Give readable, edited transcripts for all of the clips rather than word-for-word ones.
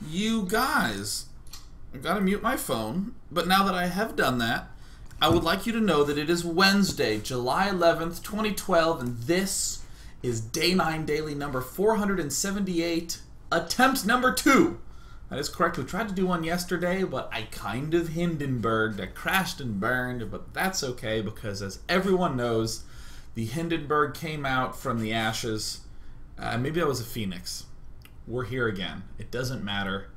You guys, I've got to mute my phone, but now that I have done that, I would like you to know that it is Wednesday, July 11th, 2012, and this is Day 9 Daily number 478, attempt number 2. That is correct. We tried to do one yesterday, but I kind of Hindenburged. I crashed and burned, but that's okay because as everyone knows, the Hindenburg came out from the ashes. Maybe I was a phoenix. We're here again. It doesn't matter.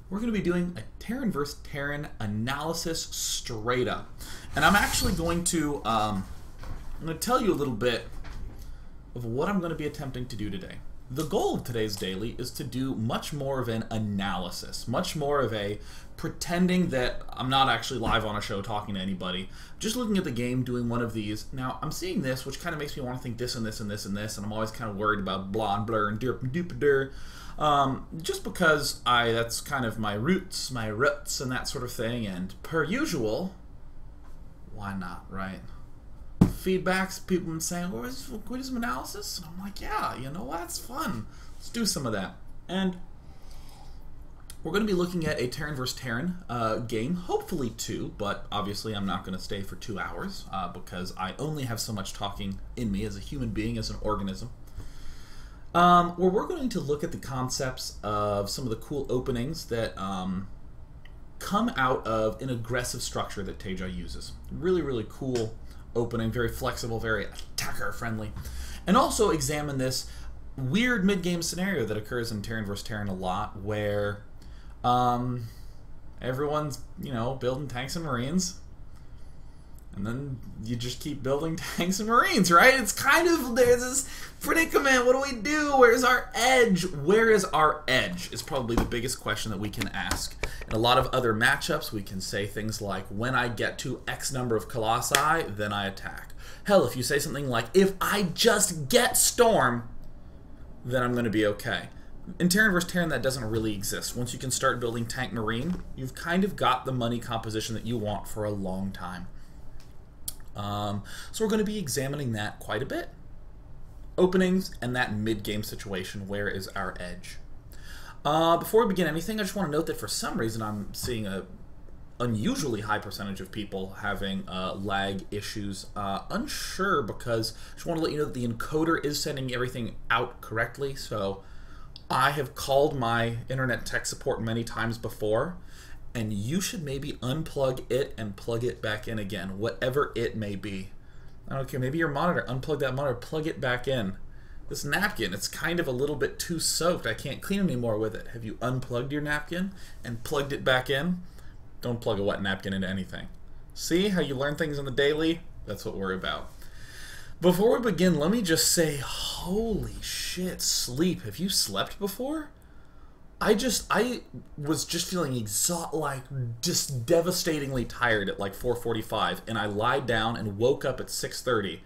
We're going to be doing a Terran versus Terran analysis straight up. And I'm actually going to tell you a little bit of what I'm going to be attempting to do today. The goal of today's daily is to do much more of an analysis, much more of a pretending that I'm not actually live on a show talking to anybody, just looking at the game, doing one of these. Now, I'm seeing this, which kind of makes me want to think this and this and this and this, and I'm always kind of worried about blah and blur and derp and doop and dur. Just because that's kind of my roots and that sort of thing, and per usual, why not, right? Feedbacks, people have been saying, well, can we do some analysis? And I'm like, yeah, you know what, it's fun. Let's do some of that. And we're going to be looking at a Terran versus Terran game, hopefully 2, but obviously I'm not going to stay for 2 hours because I only have so much talking in me as a human being, as an organism. Where we're going to look at the concepts of some of the cool openings that come out of an aggressive structure that TaeJa uses. Really, really cool opening, very flexible, very attacker-friendly. And also examine this weird mid-game scenario that occurs in Terran vs. Terran a lot, where everyone's, building tanks and marines, and then you just keep building tanks and marines, right? It's kind of, there's this predicament. What do we do? Where's our edge? Where is our edge? Is probably the biggest question that we can ask. In a lot of other matchups, we can say things like, when I get to X number of colossi, then I attack. Hell, if you say something like, if I just get storm, then I'm going to be okay. In Terran vs. Terran, that doesn't really exist. Once you can start building tank marine, you've kind of got the money composition that you want for a long time. So we're going to be examining that quite a bit. Openings and that mid-game situation. Where is our edge? Before we begin anything, I just want to note that for some reason I'm seeing a unusually high percentage of people having lag issues. Unsure, because I just want to let you know that the encoder is sending everything out correctly. So I have called my internet tech support many times before, and you should maybe unplug it and plug it back in again, whatever it may be. I don't care, maybe your monitor, unplug that monitor, plug it back in. This napkin, it's kind of a little bit too soaked. I can't clean anymore with it. Have you unplugged your napkin and plugged it back in? Don't plug a wet napkin into anything. See how you learn things in the daily? That's what we're about. Before we begin, let me just say, holy shit, sleep. Have you slept before? I was just feeling just devastatingly tired at like 4:45, and I lied down and woke up at 6:30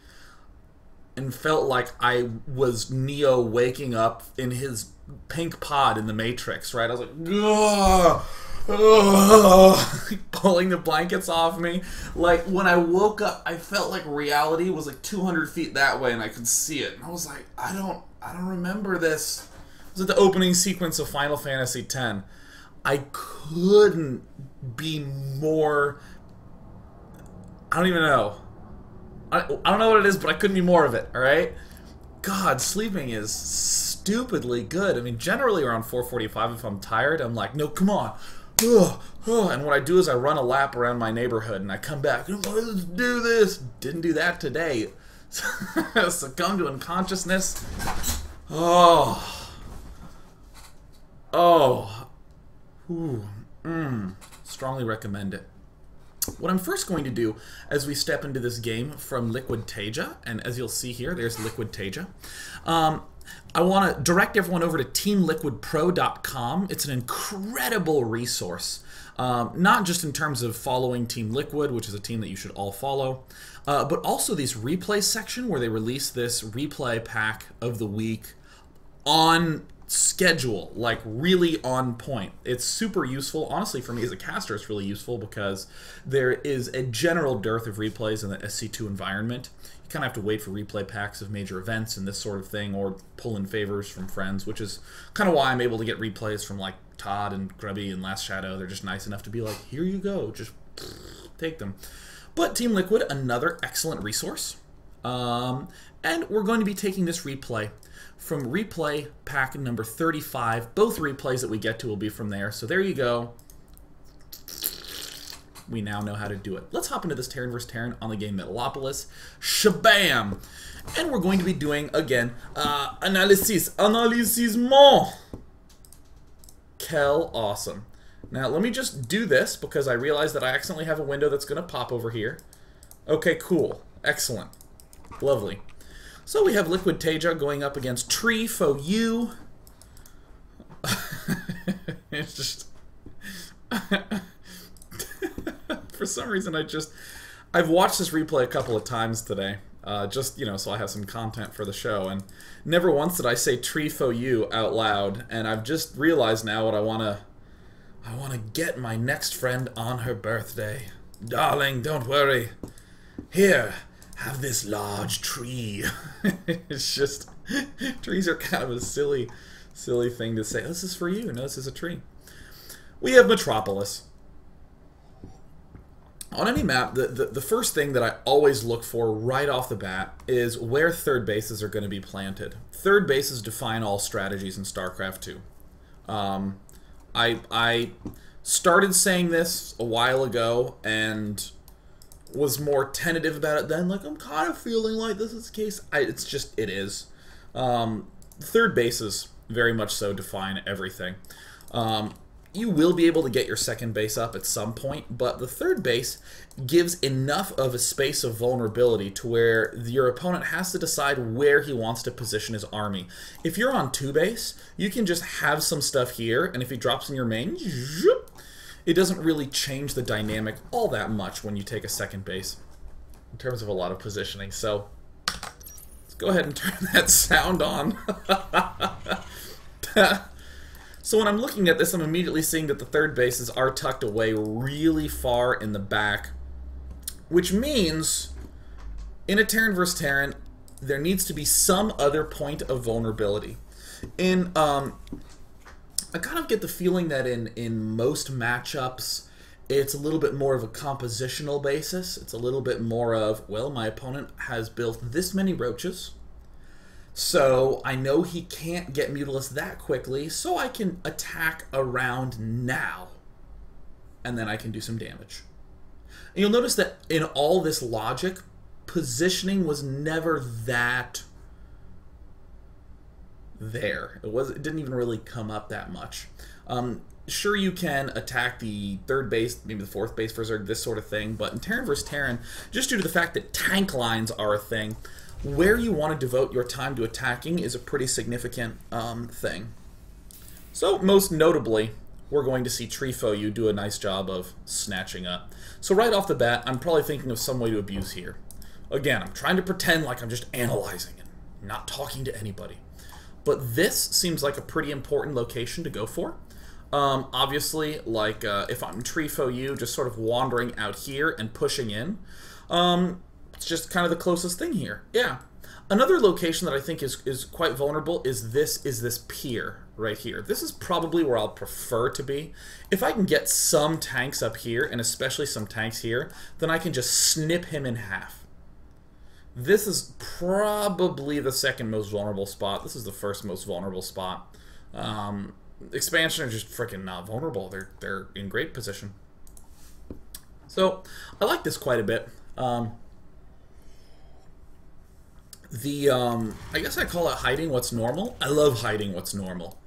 and felt like I was Neo waking up in his pink pod in the Matrix, right? I was like, ugh, ugh, pulling the blankets off me. Like, when I woke up, I felt like reality was like 200 feet that way, and I could see it. And I was like, I don't remember this. It was at the opening sequence of Final Fantasy X. I couldn't be more... I don't even know. I don't know what it is, but I couldn't be more of it, alright? God, sleeping is stupidly good. I mean, generally around 4:45, if I'm tired, I'm like, no, come on. And what I do is I run a lap around my neighborhood, and I come back, let's do this. Didn't do that today. Succumb to unconsciousness. Strongly recommend it. What I'm first going to do as we step into this game from LiquidTaeja, and as you'll see here, there's LiquidTaeja. I want to direct everyone over to teamliquidpro.com. It's an incredible resource, not just in terms of following Team Liquid, which is a team that you should all follow, but also this replay section where they release this replay pack of the week on schedule, like really on point. It's super useful. Honestly, for me as a caster, it's really useful because there is a general dearth of replays in the SC2 environment. You kind of have to wait for replay packs of major events and this sort of thing, or pull in favors from friends, which is kind of why I'm able to get replays from like Todd and Grubby and Last Shadow, they're just nice enough to be like, here you go, just take them. But Team Liquid, another excellent resource. And we're going to be taking this replay from replay pack number 35. Both replays that we get to will be from there. So there you go. We now know how to do it. Let's hop into this Terran vs. Terran on the game Metalopolis. Shabam! And we're going to be doing, again, analysissement. Kel awesome. Now, let me just do this because I realize that I accidentally have a window that's going to pop over here. Okay, cool. Excellent. Lovely. So we have LiquidTaeja going up against TreeFoU. It's just... For some reason, I've watched this replay a couple of times today. Just, you know, so I have some content for the show. And never once did I say TreeFoU out loud. And I've just realized now what I want to get my next friend on her birthday. Darling, don't worry. Here, have this large tree. It's just, trees are kind of a silly thing to say. This is for you. No, this is a tree. We have Metropolis. On any map, the first thing that I always look for right off the bat is where third bases are going to be planted. Third bases define all strategies in StarCraft 2. I started saying this a while ago and was more tentative about it then. Like, I'm kind of feeling like this is the case. It is. Third bases very much so define everything. You will be able to get your second base up at some point, but the third base gives enough of a space of vulnerability to where your opponent has to decide where he wants to position his army. If you're on 2 base, you can just have some stuff here, and if he drops in your main, it doesn't really change the dynamic all that much when you take a second base in terms of a lot of positioning. So let's go ahead and turn that sound on. So when I'm looking at this, I'm immediately seeing that the third bases are tucked away really far in the back, which means in a Terran vs. Terran, there needs to be some other point of vulnerability. I kind of get the feeling that in most matchups, it's a little bit more of a compositional basis. It's a little bit more of, well, my opponent has built this many roaches, so I know he can't get Mutalisk that quickly, so I can attack around now. And then I can do some damage. And you'll notice that in all this logic, positioning was never that there. It didn't even really come up that much. Sure, you can attack the third base, maybe the fourth base for Zerg, this sort of thing, but in Terran vs. Terran, just due to the fact that tank lines are a thing, where you want to devote your time to attacking is a pretty significant thing. So, most notably, we're going to see TreeFoU do a nice job of snatching up. So right off the bat, I'm probably thinking of some way to abuse here. Again, I'm trying to pretend like I'm just analyzing and not talking to anybody. But this seems like a pretty important location to go for. Obviously, like if I'm TreeFoU, just sort of wandering out here and pushing in, it's just kind of the closest thing here. Yeah. Another location that I think is quite vulnerable is this pier right here. This is probably where I'll prefer to be. If I can get some tanks up here, and especially some tanks here, then I can just snip him in half. This is probably the second most vulnerable spot. This is the first most vulnerable spot. Expansion are just freaking not vulnerable. They're in great position. So I like this quite a bit. I guess I call it hiding what's normal. I love hiding what's normal.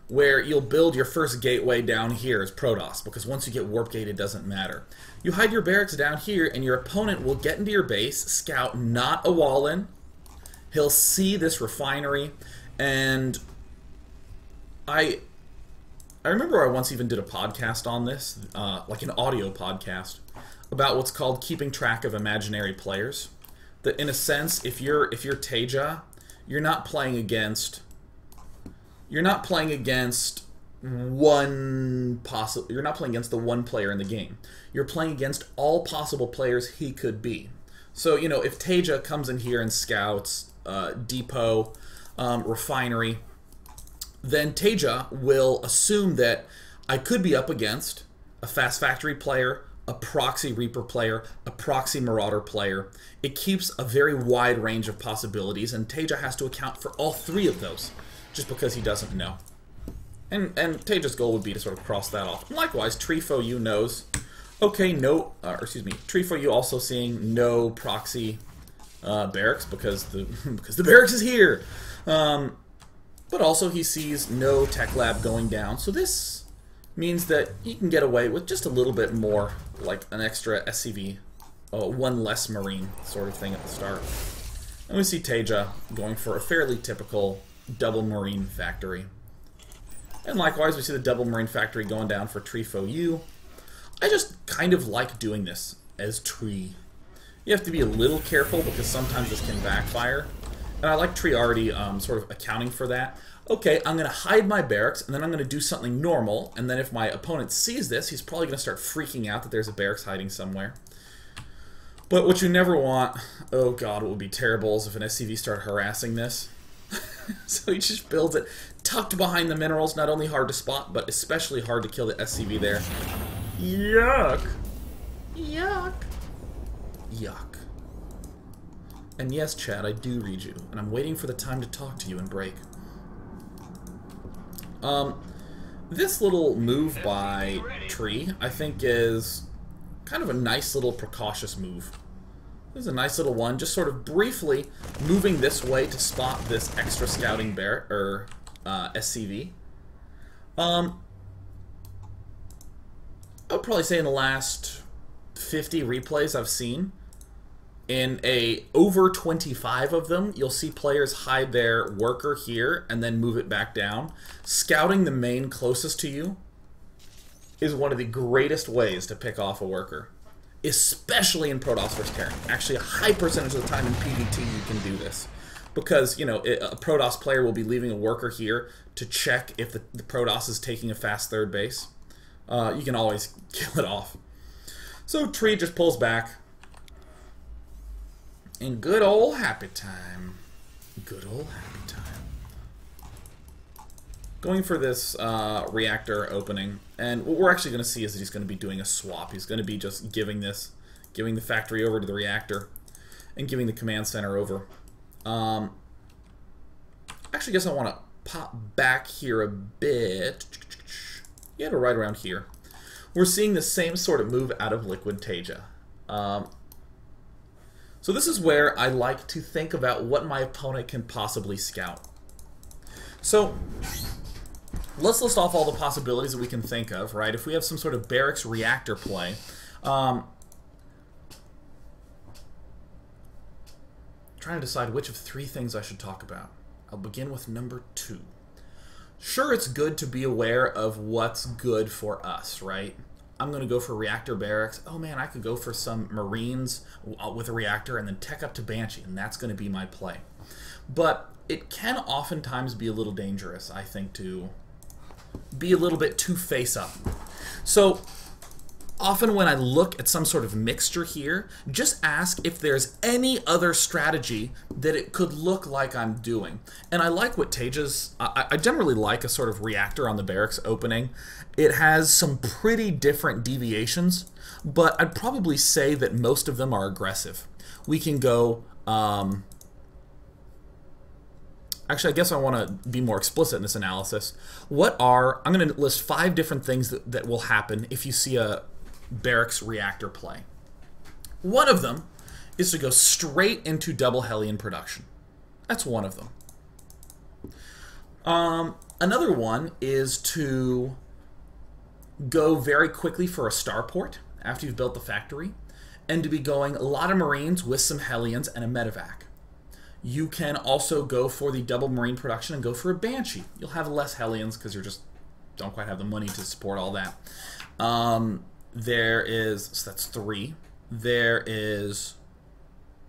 Where you'll build your first gateway down here as Protoss, because once you get warp gate, it doesn't matter. You hide your barracks down here, and your opponent will get into your base, scout not a wall in. He'll see this refinery, and I remember I once even did a podcast on this, like an audio podcast, about what's called keeping track of imaginary players. That in a sense, if you're TaeJa, you're not playing against the one player in the game. You're playing against all possible players he could be. So, you know, if TaeJa comes in here and scouts depot, refinery, then TaeJa will assume that I could be up against a Fast Factory player, a Proxy Reaper player, a Proxy Marauder player. It keeps a very wide range of possibilities, and TaeJa has to account for all three of those, just because he doesn't know. And TaeJa's goal would be to sort of cross that off. And likewise, TreeFoU knows, okay, no, TreeFoU also seeing no Proxy barracks because the barracks is here. But also he sees no tech lab going down, so this means that he can get away with just a little bit more, like an extra SCV, one less Marine sort of thing at the start. And we see TaeJa going for a fairly typical double Marine factory. And likewise, we see the double Marine factory going down for TreeFoU. I just kind of like doing this as Tree. You have to be a little careful because sometimes this can backfire. And I like Tree already sort of accounting for that. Okay, I'm going to hide my barracks, and then I'm going to do something normal, and then if my opponent sees this, he's probably going to start freaking out that there's a barracks hiding somewhere. But what you never want, oh god, what would be terrible is if an SCV started harassing this. So he just builds it tucked behind the minerals, not only hard to spot, but especially hard to kill the SCV there. Yuck! Yuck! Yuck. And yes, Chad, I do read you, and I'm waiting for the time to talk to you and break. This little move by Tree, I think, is kind of a nice little precautious move. This is a nice little one, just sort of briefly moving this way to spot this extra scouting bear or SCV. I would probably say in the last 50 replays I've seen, in over 25 of them, you'll see players hide their worker here and then move it back down. Scouting the main closest to you is one of the greatest ways to pick off a worker, especially in Protoss vs. Terran. Actually, a high percentage of the time in PvT you can do this. Because, you know, a Protoss player will be leaving a worker here to check if the Protoss is taking a fast third base. You can always kill it off. So Tree just pulls back. And good old happy time. Good old happy time. Going for this reactor opening. And what we're actually going to see is that he's going to be doing a swap. He's going to be just giving the factory over to the reactor and giving the command center over. Actually, I guess I want to pop back here a bit. Yeah, to right around here. We're seeing the same sort of move out of LiquidTaeja. So this is where I like to think about what my opponent can possibly scout. So let's list off all the possibilities that we can think of, right? If we have some sort of barracks reactor play, trying to decide which of three things I should talk about. I'll begin with number 2. Sure, it's good to be aware of what's good for us, right? I'm going to go for reactor barracks. Oh man, I could go for some Marines with a reactor and then tech up to Banshee, and that's going to be my play. But it can oftentimes be a little dangerous, I think, to be a little bit too face-up. So often when I look at some sort of mixture here, just ask if there's any other strategy that it could look like I'm doing. And I like what TaeJa's... I generally like a sort of reactor on the barracks opening. It has some pretty different deviations, but I'd probably say that most of them are aggressive. We can go... Actually, I guess I want to be more explicit in this analysis. I'm going to list 5 different things that will happen if you see a barracks reactor play. One of them is to go straight into double Hellion production. That's one of them. Another one is to go very quickly for a starport after you've built the factory, and to be going a lot of Marines with some Hellions and a medevac. You can also go for the double Marine production and go for a Banshee. You'll have less Hellions because you just don't quite have the money to support all that. There is, so that's 3. There is,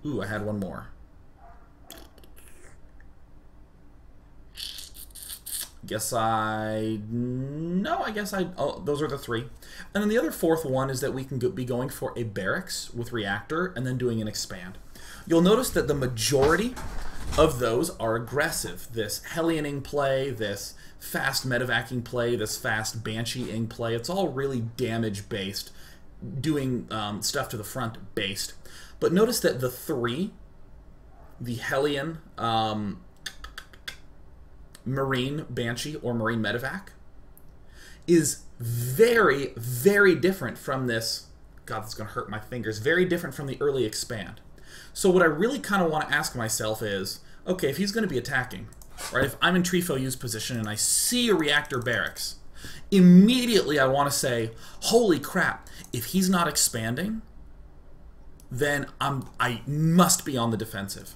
ooh, I had one more. Oh, those are the 3. And then the other 4th one is that we can be going for a barracks with reactor and then doing an expand. You'll notice that the majority of those are aggressive. This Hellion-ing play, this fast medevacing play, this fast Banshee-ing play, it's all really damage-based, doing stuff to the front based. But notice that the three, the Hellion, Marine Banshee, or Marine Medevac, is very, very different from this. God, this is going to hurt my fingers. Very different from the early expand. So what I really kind of want to ask myself is, okay, if he's going to be attacking, right? If I'm in TreeFoU's position and I see a Reactor barracks, immediately I want to say, holy crap, if he's not expanding, then I must be on the defensive,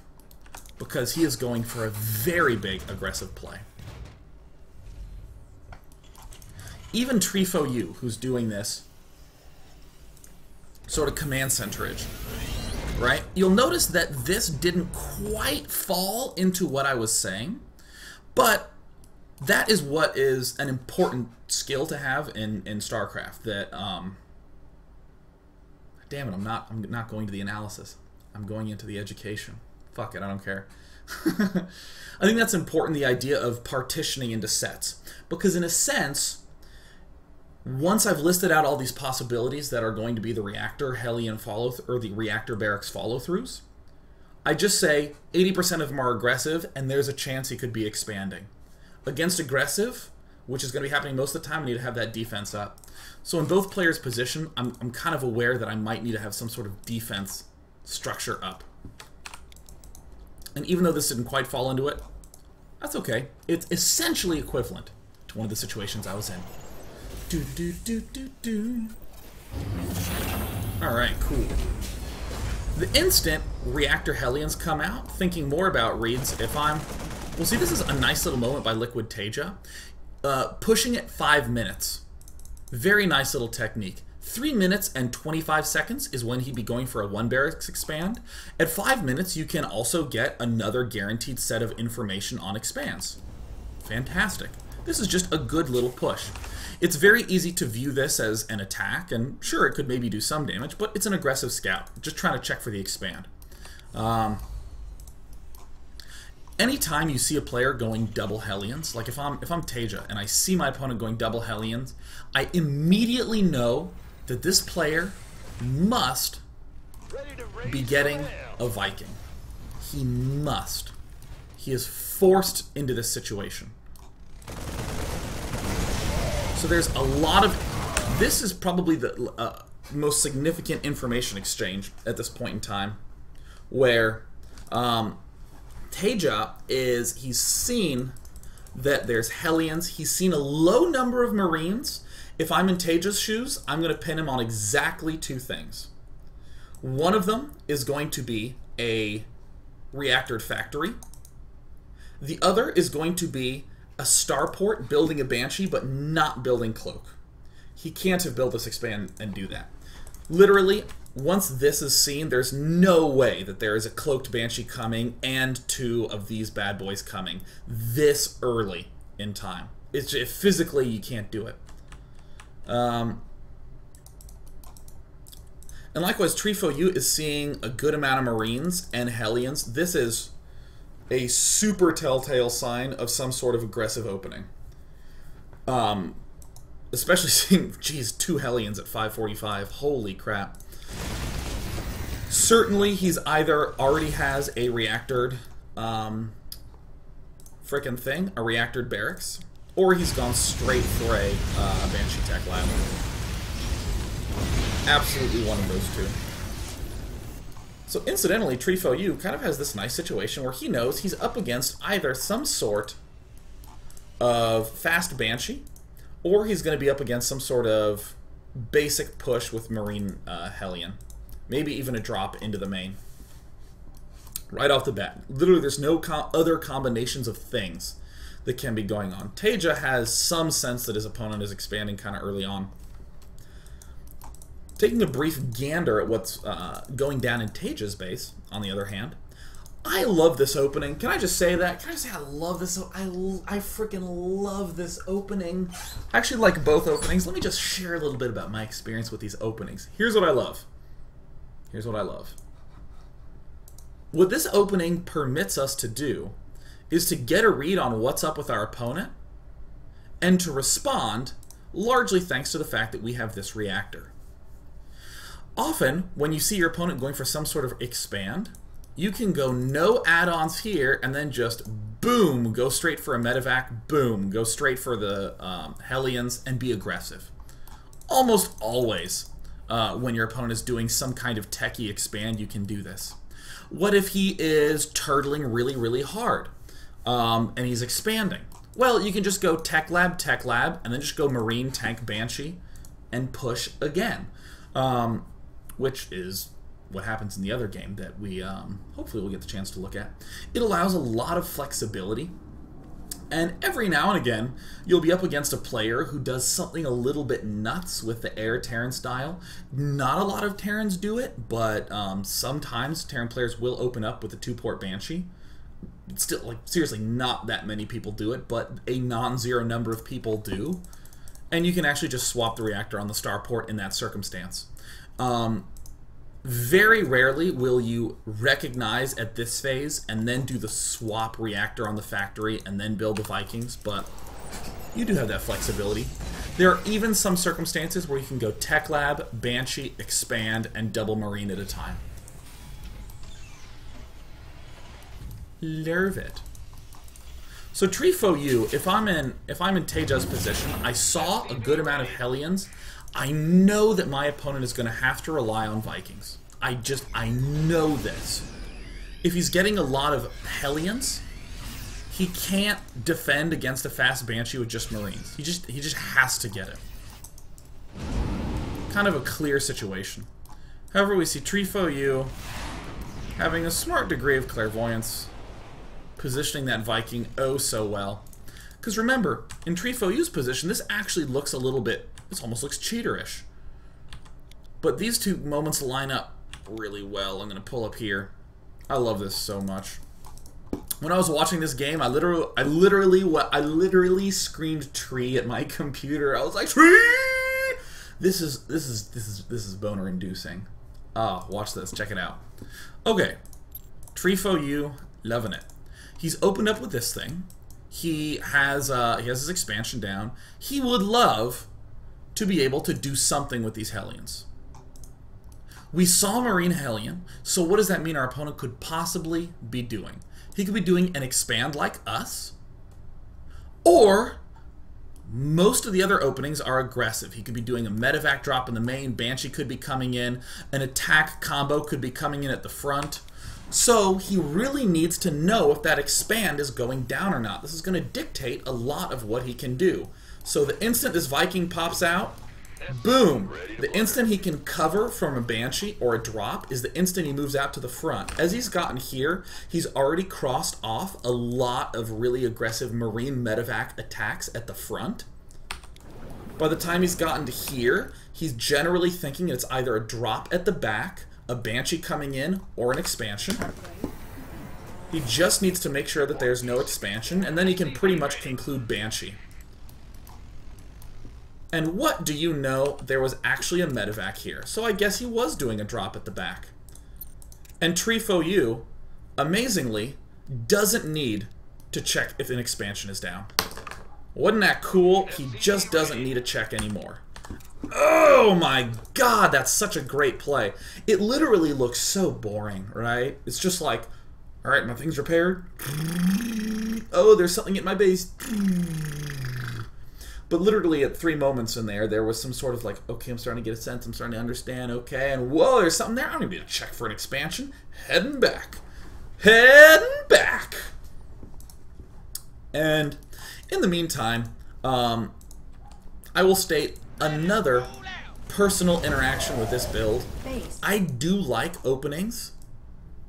because he is going for a very big aggressive play. Even TreeFoU, who's doing this sort of command centerage, right? You'll notice that this didn't quite fall into what I was saying, but that is what is an important skill to have in StarCraft. That damn it, I'm not going to the analysis. I'm going into the education. Fuck it, I don't care. I think that's important, the idea of partitioning into sets, because in a sense, once I've listed out all these possibilities that are going to be the Reactor Hellion or the Reactor Barracks follow-throughs, I just say 80% of them are aggressive, and there's a chance he could be expanding. Against aggressive, which is going to be happening most of the time, I need to have that defense up. So in both players' position, I'm kind of aware that I might need to have some sort of defense structure up. And even though this didn't quite fall into it, that's okay. It's essentially equivalent to one of the situations I was in. Alright, cool. The instant Reactor Hellions come out, thinking more about reads, if I'm... Well, see, this is a nice little moment by LiquidTaeja. Pushing it 5 minutes. Very nice little technique. 3 minutes and 25 seconds is when he'd be going for a 1 barracks expand. At 5 minutes, you can also get another guaranteed set of information on expands. Fantastic. This is just a good little push. It's very easy to view this as an attack, and sure, it could maybe do some damage, but it's an aggressive scout, just trying to check for the expand. Anytime you see a player going double Hellions, like if I'm TaeJa and I see my opponent going double Hellions, I immediately know that this player must be getting a Viking. He must. He is forced into this situation. So there's a lot of... This is probably the most significant information exchange at this point in time, where TaeJa he's seen that there's Hellions. He's seen a low number of Marines. If I'm in TaeJa's shoes, I'm going to pin him on exactly 2 things. One of them is going to be a Reactor factory. The other is going to be a starport building a Banshee, but not building Cloak. He can't have built this expand and do that. Literally, once this is seen, there's no way that there is a Cloaked Banshee coming and 2 of these bad boys coming this early in time. It's just, physically, you can't do it. And likewise, TreeFoU is seeing a good amount of Marines and Hellions. This is a super telltale sign of some sort of aggressive opening. Especially seeing, geez, 2 Hellions at 545. Holy crap. Certainly, he's either already has a reactored frickin' thing, a reactored barracks, or he's gone straight for a Banshee Tech Lab. Absolutely one of those 2. So incidentally, TreeFoU kind of has this nice situation where he knows he's up against either some sort of fast Banshee, or he's going to be up against some sort of basic push with Marine Hellion. Maybe even a drop into the main. Right off the bat. Literally, there's no other combinations of things that can be going on. TaeJa has some sense that his opponent is expanding kind of early on. Taking a brief gander at what's going down in TaeJa's base, on the other hand, I love this opening. Can I just say that? Can I just say I love this? I freaking love this opening. I actually like both openings. Let me just share a little bit about my experience with these openings. Here's what I love. Here's what I love. What this opening permits us to do is to get a read on what's up with our opponent and to respond, largely thanks to the fact that we have this reactor. Often, when you see your opponent going for some sort of expand, you can go no add-ons here and then just boom, go straight for a medevac, boom, go straight for the Hellions and be aggressive. Almost always, when your opponent is doing some kind of techie expand, you can do this. What if he is turtling really, really hard and he's expanding? Well, you can just go Tech Lab, and then just go Marine, Tank, Banshee, and push again. Which is what happens in the other game that we hopefully will get the chance to look at. It allows a lot of flexibility. And every now and again, you'll be up against a player who does something a little bit nuts with the air Terran style. Not a lot of Terrans do it, but sometimes Terran players will open up with a 2-port Banshee. It's still, like, seriously, not that many people do it, but a non-zero number of people do. And you can actually just swap the reactor on the starport in that circumstance. Very rarely will you recognize at this phase and then do the swap reactor on the factory and then build the Vikings, but you do have that flexibility. There are even some circumstances where you can go Tech Lab, Banshee, Expand, and double Marine at a time. Love it. So Trifo U, if I'm in TaeJa's position, I saw a good amount of Hellions. I know that my opponent is going to have to rely on Vikings. I know this. If he's getting a lot of Hellions, he can't defend against a fast Banshee with just Marines. He just has to get it. Kind of a clear situation. However, we see Trifo U having a smart degree of clairvoyance, positioning that Viking oh so well. Because remember, in Trifo U's position, this actually looks a little bit, this almost looks cheaterish. But these two moments line up really well. I'm going to pull up here. I love this so much. When I was watching this game, I literally screamed tree at my computer. I was like, tree! This is boner inducing. Watch this. Check it out. Okay. Trifo U, loving it. He's opened up with this thing. He has his expansion down. He would love to be able to do something with these Hellions. We saw Marine Hellion, so what does that mean our opponent could possibly be doing? He could be doing an expand like us, or most of the other openings are aggressive. He could be doing a medevac drop in the main, Banshee could be coming in, an attack combo could be coming in at the front. So he really needs to know if that expand is going down or not. This is going to dictate a lot of what he can do. So the instant this Viking pops out, boom! The instant he can cover from a Banshee or a drop is the instant he moves out to the front. As he's gotten here, he's already crossed off a lot of really aggressive Marine medevac attacks at the front. By the time he's gotten to here, he's generally thinking it's either a drop at the back, a Banshee coming in, or an expansion. He just needs to make sure that there's no expansion, and then he can pretty much conclude Banshee. And what do you know? There was actually a medevac here, so I guess he was doing a drop at the back. And Trifo U, amazingly, doesn't need to check if an expansion is down. Wasn't that cool? He just doesn't need a check anymore. Oh my god, that's such a great play. It literally looks so boring, right? It's just like, alright, my thing's repaired. Oh, there's something at my base. But literally at 3 moments in there was some sort of like, okay, I'm starting to get a sense, I'm starting to understand, okay, and whoa, there's something there. I don't even need to check for an expansion. Heading back. Heading back. And in the meantime, I will state another personal interaction with this build. I do like openings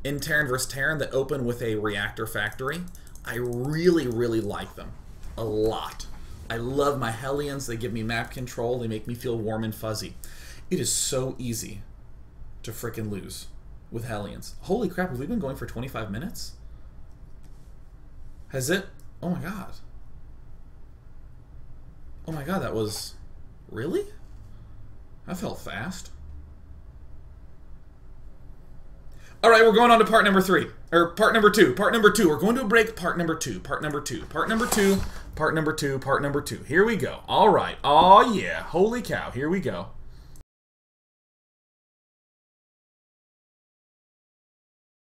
in Terran vs. Terran that open with a reactor factory. I really, really like them a lot. I love my Hellions. They give me map control. They make me feel warm and fuzzy. It is so easy to frickin' lose with Hellions. Holy crap, have we been going for 25 minutes? Has it? Oh my god. Oh my god, that was... Really? That felt fast. All right, we're going on to part number 3. Or part number 2. Part number 2. We're going to break part number 2. Part number 2. Part number 2. Part number 2. Part number 2. Here we go. All right. Oh, yeah. Holy cow. Here we go.